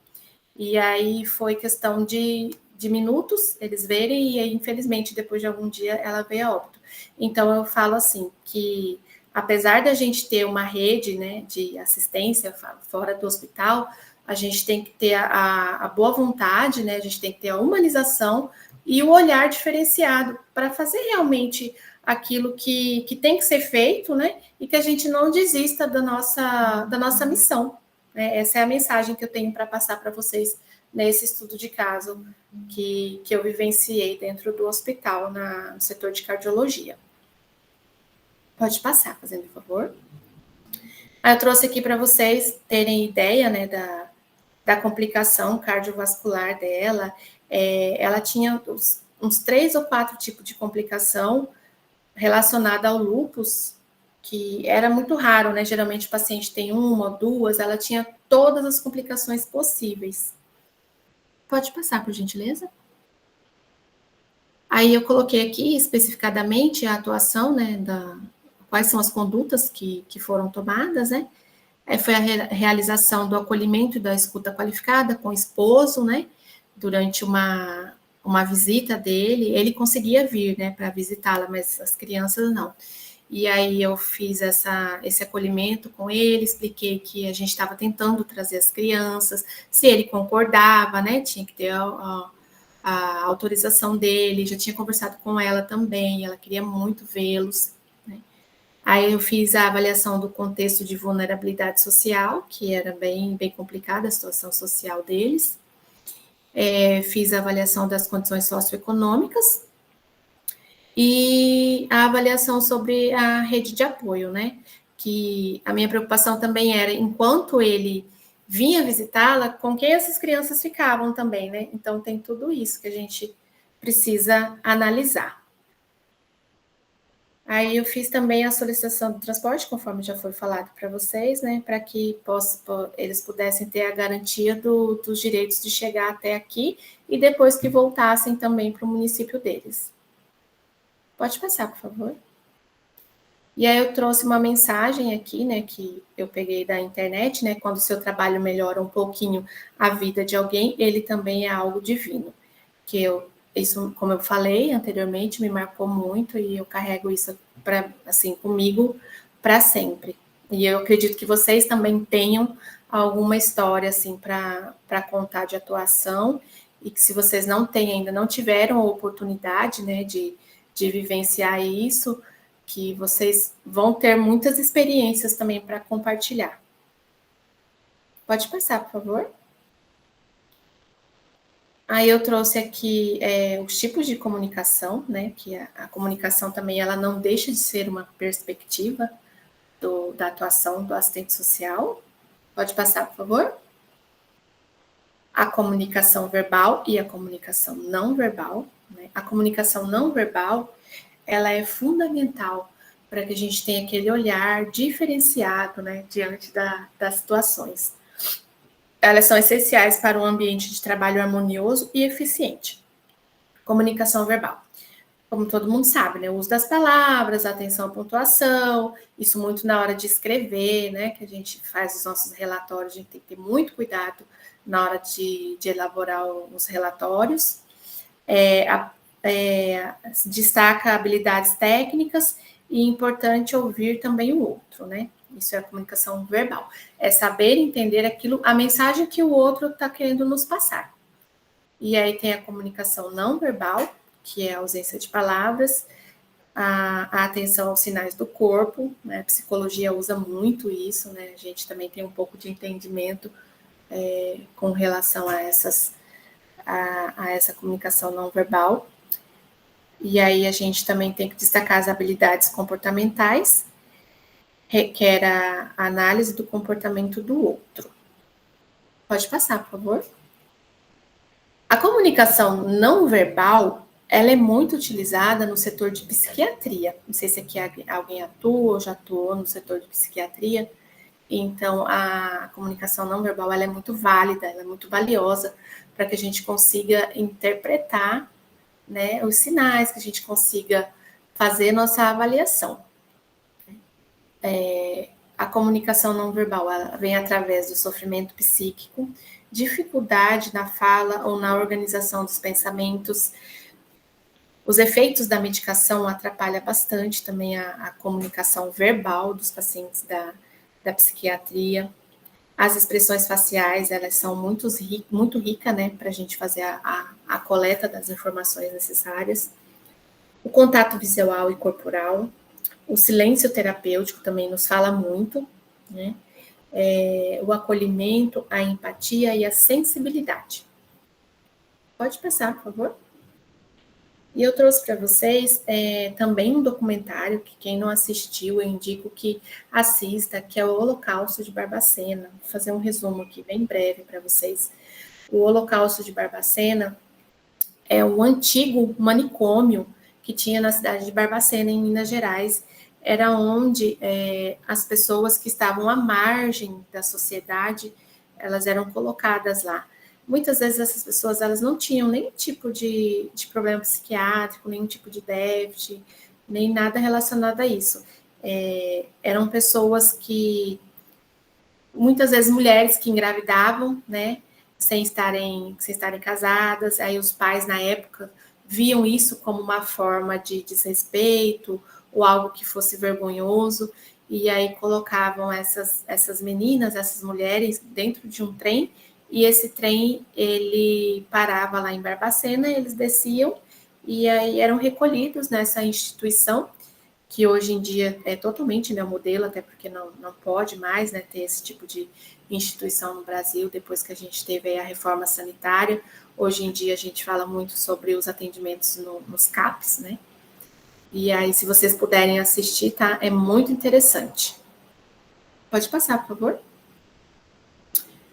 E aí foi questão de minutos eles verem, e aí, infelizmente, depois de algum dia, ela veio a óbito. Então, eu falo assim, que apesar da gente ter uma rede, né, de assistência fora do hospital, a gente tem que ter a boa vontade, né, a gente tem que ter a humanização e o olhar diferenciado para fazer realmente aquilo que tem que ser feito, né, e que a gente não desista da nossa missão. Essa é a mensagem que eu tenho para passar para vocês nesse estudo de caso que eu vivenciei dentro do hospital, no setor de cardiologia. Pode passar, fazendo favor. Eu trouxe aqui para vocês terem ideia, né, da complicação cardiovascular dela. Ela tinha uns 3 ou 4 tipos de complicação relacionada ao lúpus, que era muito raro, né? Geralmente o paciente tem 1 ou 2, ela tinha todas as complicações possíveis. Pode passar, por gentileza. Aí eu coloquei aqui especificadamente a atuação, né, quais são as condutas que foram tomadas, né? Foi a realização do acolhimento e da escuta qualificada com o esposo, né? Durante uma visita dele, ele conseguia vir, né, para visitá-la, mas as crianças não. E aí eu fiz esse acolhimento com ele, expliquei que a gente estava tentando trazer as crianças, se ele concordava, né, tinha que ter a autorização dele, já tinha conversado com ela também, ela queria muito vê-los, né. Aí eu fiz a avaliação do contexto de vulnerabilidade social, que era bem complicada a situação social deles. Fiz a avaliação das condições socioeconômicas e a avaliação sobre a rede de apoio, né? Que a minha preocupação também era, enquanto ele vinha visitá-la, com quem essas crianças ficavam também, né? Então, tem tudo isso que a gente precisa analisar. Aí eu fiz também a solicitação do transporte, conforme já foi falado para vocês, né? Para que eles pudessem ter a garantia dos direitos de chegar até aqui e depois que voltassem também para o município deles. Pode passar, por favor. E aí eu trouxe uma mensagem aqui, né, que eu peguei da internet, né, quando o seu trabalho melhora um pouquinho a vida de alguém, ele também é algo divino. Isso, como eu falei anteriormente, me marcou muito e eu carrego isso comigo para sempre. E eu acredito que vocês também tenham alguma história assim para contar de atuação, e que se vocês ainda não tiveram a oportunidade, né, de vivenciar isso, que vocês vão ter muitas experiências também para compartilhar. Pode passar, por favor. Aí eu trouxe aqui os tipos de comunicação, né? Que a comunicação também ela não deixa de ser uma perspectiva da atuação do assistente social. Pode passar, por favor. A comunicação verbal e a comunicação não verbal. Né? A comunicação não verbal, ela é fundamental para que a gente tenha aquele olhar diferenciado, né, diante das situações. Elas são essenciais para um ambiente de trabalho harmonioso e eficiente. Comunicação verbal. Como todo mundo sabe, né? O uso das palavras, a atenção à pontuação, isso muito na hora de escrever, né? Que a gente faz os nossos relatórios, a gente tem que ter muito cuidado na hora de elaborar os relatórios. Destaca habilidades técnicas e é importante ouvir também o outro, né? Isso é a comunicação verbal. É saber entender a mensagem que o outro está querendo nos passar. E aí tem a comunicação não verbal, que é a ausência de palavras, a atenção aos sinais do corpo, né? A psicologia usa muito isso, né? A gente também tem um pouco de entendimento com relação a essa comunicação não verbal. E aí a gente também tem que destacar as habilidades comportamentais, requer a análise do comportamento do outro. Pode passar, por favor. A comunicação não verbal, ela é muito utilizada no setor de psiquiatria. Não sei se aqui alguém atua ou já atuou no setor de psiquiatria. Então, a comunicação não verbal, ela é muito válida, ela é muito valiosa para que a gente consiga interpretar, né, os sinais, que a gente consiga fazer nossa avaliação. A comunicação não verbal ela vem através do sofrimento psíquico, dificuldade na fala ou na organização dos pensamentos. Os efeitos da medicação atrapalham bastante também a comunicação verbal dos pacientes da psiquiatria. As expressões faciais, elas são muito ricas, né, para a gente fazer a coleta das informações necessárias. O contato visual e corporal, o silêncio terapêutico também nos fala muito, né? O acolhimento, a empatia e a sensibilidade. Pode passar, por favor. E eu trouxe para vocês também um documentário que quem não assistiu, eu indico que assista, que é o Holocausto de Barbacena. Vou fazer um resumo aqui bem breve para vocês. O Holocausto de Barbacena é um antigo manicômio que tinha na cidade de Barbacena, em Minas Gerais. Era onde as pessoas que estavam à margem da sociedade, elas eram colocadas lá. Muitas vezes essas pessoas elas não tinham nenhum tipo de problema psiquiátrico, nenhum tipo de déficit, nem nada relacionado a isso. Eram pessoas que, muitas vezes mulheres que engravidavam, né, sem estarem casadas, aí os pais na época viam isso como uma forma de desrespeito ou algo que fosse vergonhoso, e aí colocavam essas meninas, essas mulheres dentro de um trem, e esse trem, ele parava lá em Barbacena, eles desciam, e aí eram recolhidos nessa instituição, que hoje em dia é totalmente, né, modelo, até porque não pode mais, né, ter esse tipo de instituição no Brasil, depois que a gente teve aí a reforma sanitária. Hoje em dia a gente fala muito sobre os atendimentos nos CAPs, né? E aí, se vocês puderem assistir, tá? É muito interessante. Pode passar, por favor.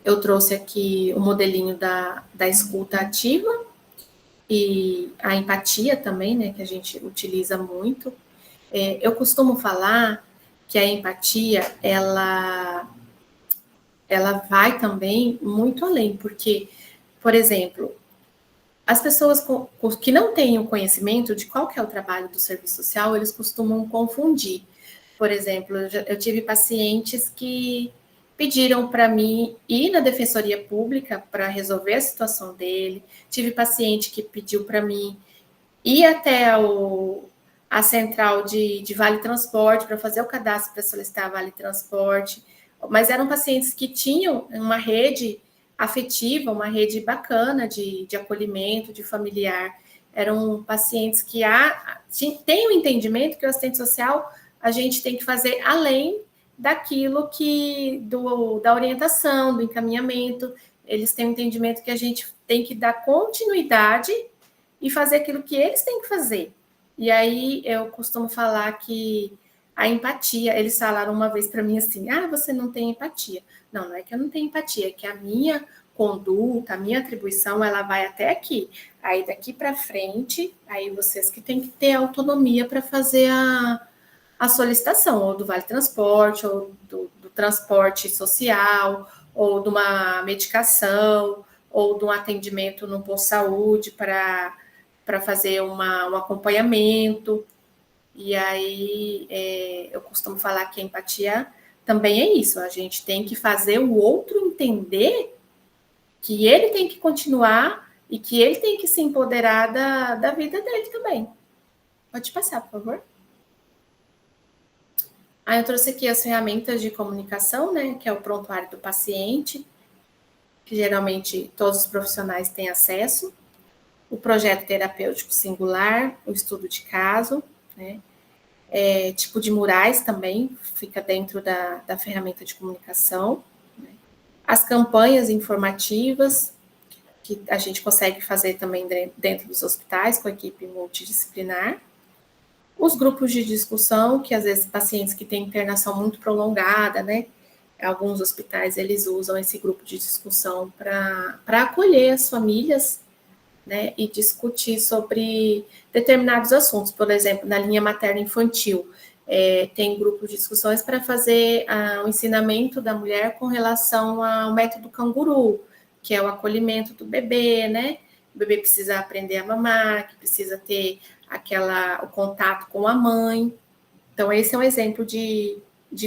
Eu trouxe aqui o modelinho da escuta ativa e a empatia também, né? Que a gente utiliza muito. Eu costumo falar que a empatia, ela vai também muito além, porque, por exemplo, as pessoas que não têm o conhecimento de qual que é o trabalho do serviço social, eles costumam confundir. Por exemplo, eu tive pacientes que pediram para mim ir na defensoria pública para resolver a situação dele. Tive paciente que pediu para mim ir até a central de Vale Transporte para fazer o cadastro para solicitar Vale Transporte. Mas eram pacientes que tinham uma rede afetiva, uma rede bacana de acolhimento, de familiar. eram pacientes que têm o entendimento que o assistente social a gente tem que fazer além daquilo da orientação, do encaminhamento. Eles têm o entendimento que a gente tem que dar continuidade e fazer aquilo que eles têm que fazer. E aí eu costumo falar que a empatia, eles falaram uma vez para mim assim, você não tem empatia. Não é que eu não tenho empatia, é que a minha conduta, a minha atribuição, ela vai até aqui. Aí daqui para frente, aí vocês que têm que ter autonomia para fazer a solicitação, ou do Vale Transporte, ou do transporte social, ou de uma medicação, ou de um atendimento no posto de saúde para fazer um acompanhamento. E aí eu costumo falar que a empatia também é isso, a gente tem que fazer o outro entender que ele tem que continuar e que ele tem que se empoderar da vida dele também. Pode passar, por favor. Eu trouxe aqui as ferramentas de comunicação, né, que é o prontuário do paciente, que geralmente todos os profissionais têm acesso, o projeto terapêutico singular, o estudo de caso, né, tipo de murais também fica dentro da ferramenta de comunicação, né, as campanhas informativas, que a gente consegue fazer também dentro dos hospitais, com a equipe multidisciplinar, os grupos de discussão, que às vezes pacientes que têm internação muito prolongada, né? Alguns hospitais, eles usam esse grupo de discussão para acolher as famílias, né? E discutir sobre determinados assuntos. Por exemplo, na linha materno-infantil, tem grupo de discussões para fazer o ensinamento da mulher com relação ao método canguru, que é o acolhimento do bebê, né? O bebê precisa aprender a mamar, que precisa ter o contato com a mãe. Então, esse é um exemplo de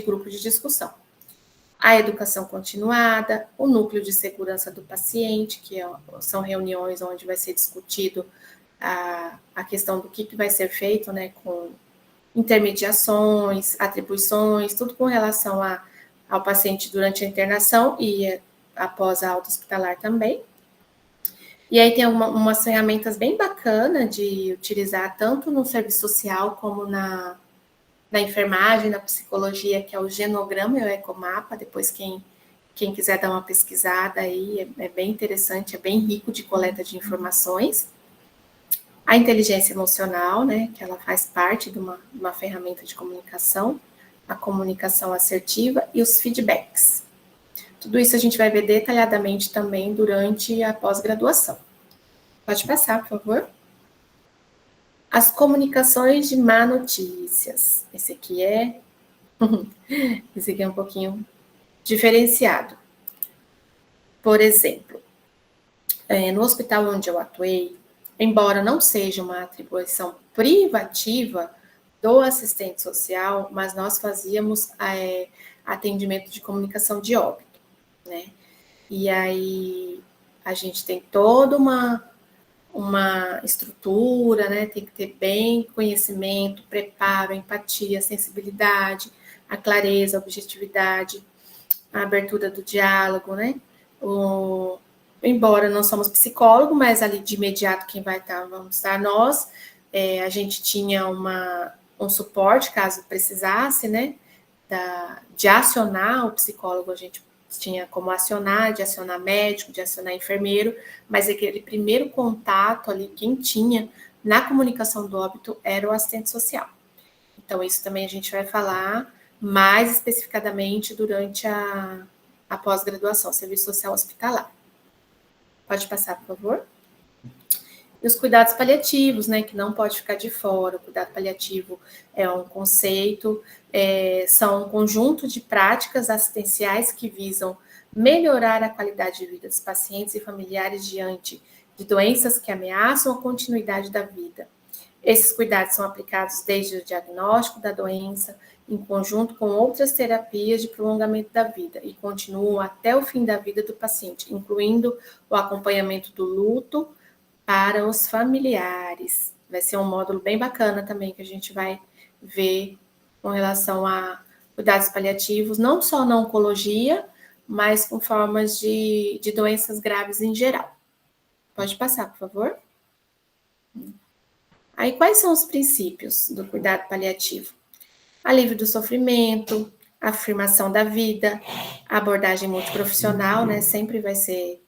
grupo de discussão. A educação continuada, o núcleo de segurança do paciente, que são reuniões onde vai ser discutido a questão do que vai ser feito, né, com intermediações, atribuições, tudo com relação ao paciente durante a internação e após a alta hospitalar também. E aí tem umas ferramentas bem bacanas de utilizar tanto no serviço social como na enfermagem, na psicologia, que é o genograma e o ecomapa. Depois quem quiser dar uma pesquisada aí, é bem interessante, é bem rico de coleta de informações. A inteligência emocional, né, que ela faz parte de uma ferramenta de comunicação, a comunicação assertiva e os feedbacks. Tudo isso a gente vai ver detalhadamente também durante a pós-graduação. Pode passar, por favor. As comunicações de má notícias. Esse aqui é um pouquinho diferenciado. Por exemplo, no hospital onde eu atuei, embora não seja uma atribuição privativa do assistente social, mas nós fazíamos atendimento de comunicação de óbito, né? E aí a gente tem toda uma estrutura, né? Tem que ter bem conhecimento, preparo, empatia, sensibilidade, a clareza, a objetividade, a abertura do diálogo, né? Embora não somos psicólogos, mas ali de imediato quem vai estar, vamos estar nós. A gente tinha um suporte, caso precisasse, né? De acionar o psicólogo, a gente tinha como acionar, de acionar médico, de acionar enfermeiro, mas aquele primeiro contato ali, quem tinha na comunicação do óbito era o assistente social. Então, isso também a gente vai falar mais especificadamente durante a pós-graduação, serviço social hospitalar. Pode passar, por favor. E os cuidados paliativos, né, que não pode ficar de fora. O cuidado paliativo é um conceito, são um conjunto de práticas assistenciais que visam melhorar a qualidade de vida dos pacientes e familiares diante de doenças que ameaçam a continuidade da vida. Esses cuidados são aplicados desde o diagnóstico da doença, em conjunto com outras terapias de prolongamento da vida, e continuam até o fim da vida do paciente, incluindo o acompanhamento do luto para os familiares. Vai ser um módulo bem bacana também, que a gente vai ver com relação a cuidados paliativos, não só na oncologia, mas com formas de doenças graves em geral. Pode passar, por favor. Aí, quais são os princípios do cuidado paliativo? Alívio do sofrimento, afirmação da vida, abordagem multiprofissional, né? Sempre vai ser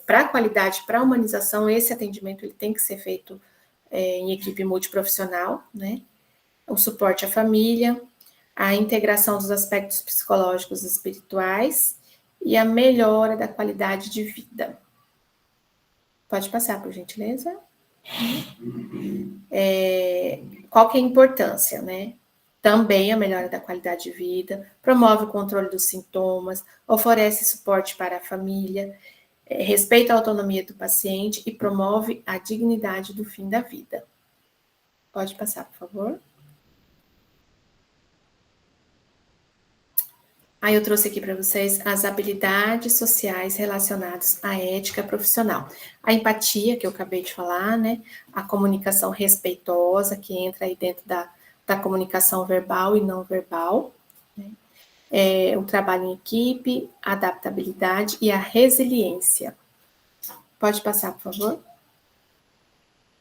para a qualidade, para a humanização, esse atendimento ele tem que ser feito em equipe multiprofissional, né? O suporte à família, a integração dos aspectos psicológicos e espirituais e a melhora da qualidade de vida. Pode passar, por gentileza. Qual que é a importância, né? Também a melhora da qualidade de vida, promove o controle dos sintomas, oferece suporte para a família, respeita a autonomia do paciente e promove a dignidade do fim da vida. Pode passar, por favor. Aí eu trouxe aqui para vocês as habilidades sociais relacionadas à ética profissional. A empatia, que eu acabei de falar, né? A comunicação respeitosa, que entra aí dentro da comunicação verbal e não verbal. Né? O trabalho em equipe, a adaptabilidade e a resiliência. Pode passar, por favor.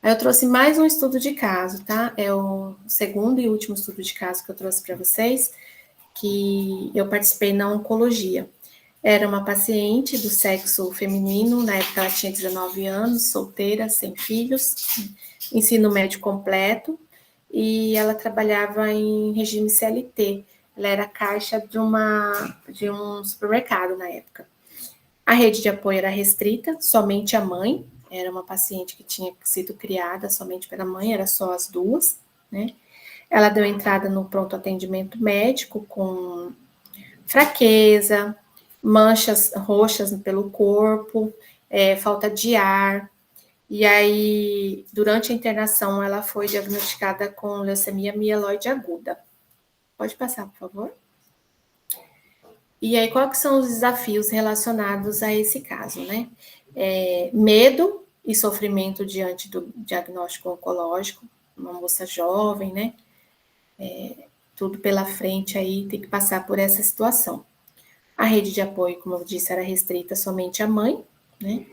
Aí eu trouxe mais um estudo de caso, tá? É o segundo e último estudo de caso que eu trouxe para vocês, que eu participei na oncologia. Era uma paciente do sexo feminino, na época ela tinha 19 anos, solteira, sem filhos, ensino médio completo, e ela trabalhava em regime CLT. Ela era caixa de um supermercado na época. A rede de apoio era restrita, somente a mãe, era uma paciente que tinha sido criada somente pela mãe, era só as duas, né? Ela deu entrada no pronto atendimento médico com fraqueza, manchas roxas pelo corpo, falta de ar. E aí, durante a internação, ela foi diagnosticada com leucemia mieloide aguda. Pode passar, por favor. E aí, quais são os desafios relacionados a esse caso, né? Medo e sofrimento diante do diagnóstico oncológico, uma moça jovem, né? Tudo pela frente aí, tem que passar por essa situação. A rede de apoio, como eu disse, era restrita somente à mãe, né?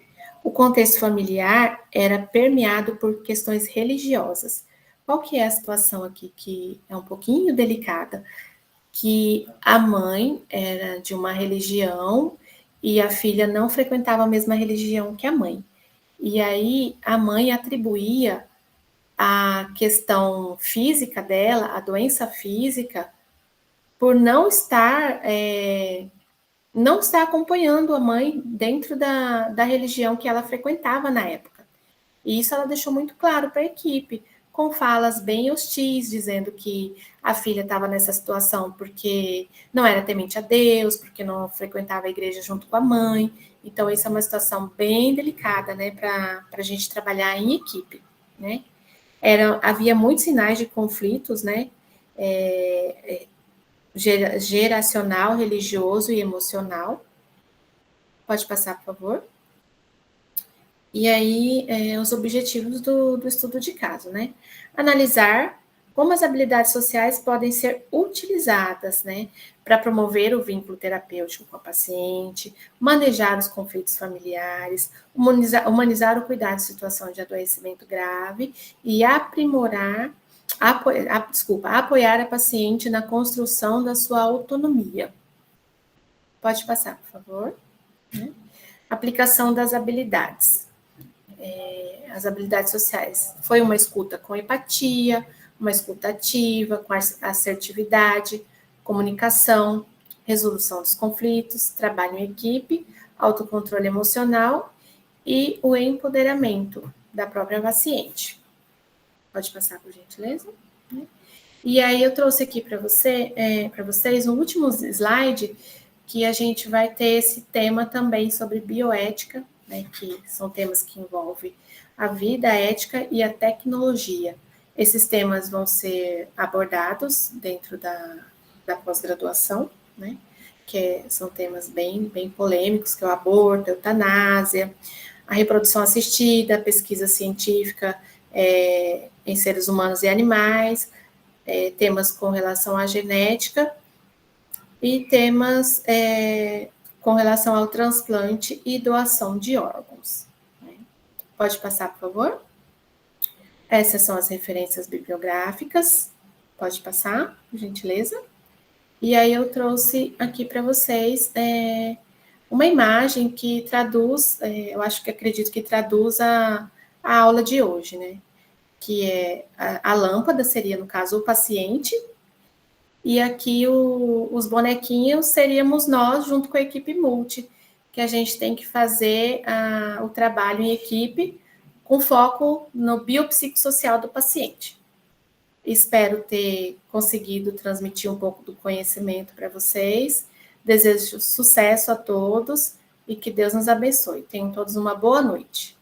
O contexto familiar era permeado por questões religiosas. Qual que é a situação aqui que é um pouquinho delicada? Que a mãe era de uma religião e a filha não frequentava a mesma religião que a mãe. E aí a mãe atribuía a questão física dela, a doença física, por não estar acompanhando a mãe dentro da religião que ela frequentava na época. E isso ela deixou muito claro para a equipe, com falas bem hostis, dizendo que a filha estava nessa situação porque não era temente a Deus, porque não frequentava a igreja junto com a mãe. Então, isso é uma situação bem delicada, né, para a gente trabalhar em equipe, né? Havia muitos sinais de conflitos, né, geracional, religioso e emocional. Pode passar, por favor. E aí, os objetivos do estudo de caso, né? Analisar como as habilidades sociais podem ser utilizadas, né, para promover o vínculo terapêutico com a paciente, manejar os conflitos familiares, humanizar o cuidado em situação de adoecimento grave e apoiar a paciente na construção da sua autonomia. Pode passar, por favor. Aplicação das habilidades. As habilidades sociais. Foi uma escuta com empatia, uma escuta ativa, com assertividade, comunicação, resolução dos conflitos, trabalho em equipe, autocontrole emocional e o empoderamento da própria paciente. Pode passar, por gentileza. E aí eu trouxe aqui para vocês um último slide que a gente vai ter esse tema também sobre bioética, né, que são temas que envolvem a vida, a ética e a tecnologia. Esses temas vão ser abordados dentro da pós-graduação, né, que são temas bem polêmicos, que é o aborto, a eutanásia, a reprodução assistida, a pesquisa científica em seres humanos e animais, temas com relação à genética e temas com relação ao transplante e doação de órgãos. Pode passar, por favor? Essas são as referências bibliográficas. Pode passar, por gentileza. E aí eu trouxe aqui para vocês uma imagem que traduz, eu acredito que traduz a aula de hoje, né? Que é a lâmpada, seria, no caso, o paciente, e aqui os bonequinhos seríamos nós, junto com a equipe multi, que a gente tem que fazer o trabalho em equipe com foco no biopsicossocial do paciente. Espero ter conseguido transmitir um pouco do conhecimento para vocês. Desejo sucesso a todos e que Deus nos abençoe. Tenham todos uma boa noite.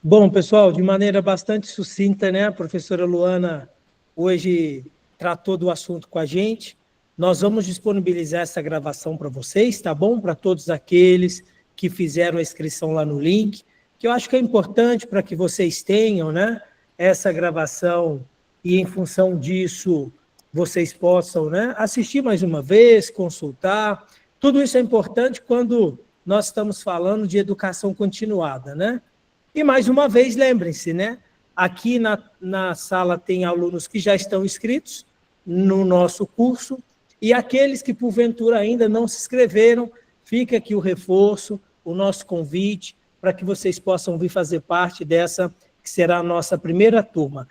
Bom, pessoal, de maneira bastante sucinta, né? A professora Luana hoje tratou do assunto com a gente. Nós vamos disponibilizar essa gravação para vocês, tá bom? Para todos aqueles que fizeram a inscrição lá no link, que eu acho que é importante para que vocês tenham, né? Essa gravação e, em função disso, vocês possam, né, assistir mais uma vez, consultar. Tudo isso é importante quando nós estamos falando de educação continuada, né? E, mais uma vez, lembrem-se, né? Aqui na sala tem alunos que já estão inscritos no nosso curso, e aqueles que, porventura, ainda não se inscreveram, fica aqui o reforço, o nosso convite, para que vocês possam vir fazer parte dessa, que será a nossa primeira turma.